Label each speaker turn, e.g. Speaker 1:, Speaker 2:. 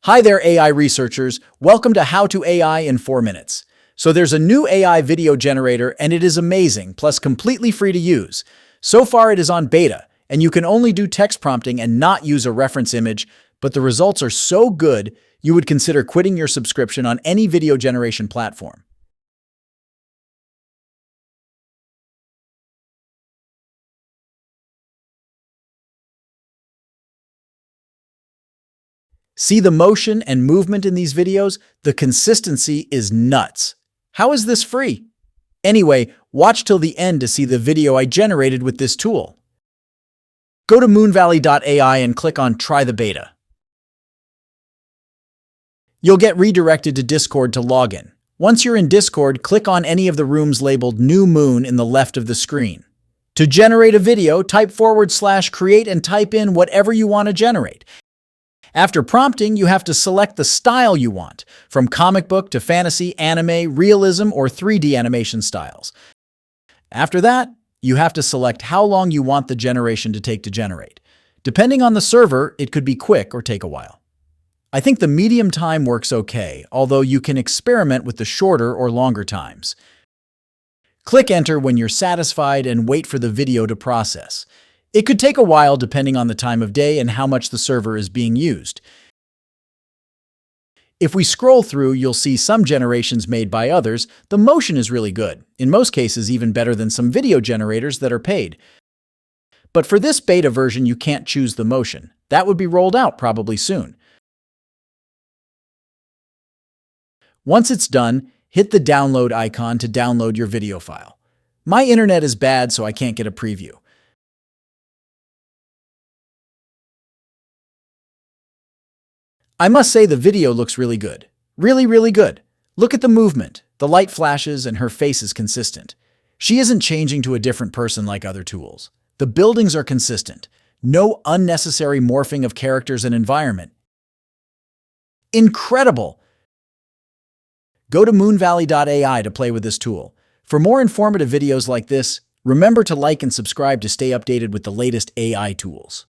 Speaker 1: Hi there, AI researchers. Welcome to How to AI in 4 Minutes. So there's a new AI video generator and it is amazing, plus completely free to use. So far it is on beta, and you can only do text prompting and not use a reference image, but the results are so good, you would consider quitting your subscription on any video generation platform. See the motion and movement in these videos? The consistency is nuts. How is this free? Anyway, watch till the end to see the video I generated with this tool. Go to moonvalley.ai and click on Try the Beta. You'll get redirected to Discord to log in. Once you're in Discord, click on any of the rooms labeled New Moon in the left of the screen. To generate a video, type /create and type in whatever you want to generate. After prompting, you have to select the style you want, from comic book to fantasy, anime, realism, or 3D animation styles. After that, you have to select how long you want the generation to take to generate. Depending on the server, it could be quick or take a while. I think the medium time works okay, although you can experiment with the shorter or longer times. Click Enter when you're satisfied and wait for the video to process. It could take a while depending on the time of day and how much the server is being used. If we scroll through, you'll see some generations made by others. The motion is really good, in most cases even better than some video generators that are paid. But for this beta version, you can't choose the motion. That would be rolled out probably soon. Once it's done, hit the download icon to download your video file. My internet is bad, so I can't get a preview. I must say the video looks really good. Really good. Look at the movement, the light flashes, and her face is consistent. She isn't changing to a different person like other tools. The buildings are consistent. No unnecessary morphing of characters and environment. Incredible! Go to moonvalley.ai to play with this tool. For more informative videos like this, remember to like and subscribe to stay updated with the latest AI tools.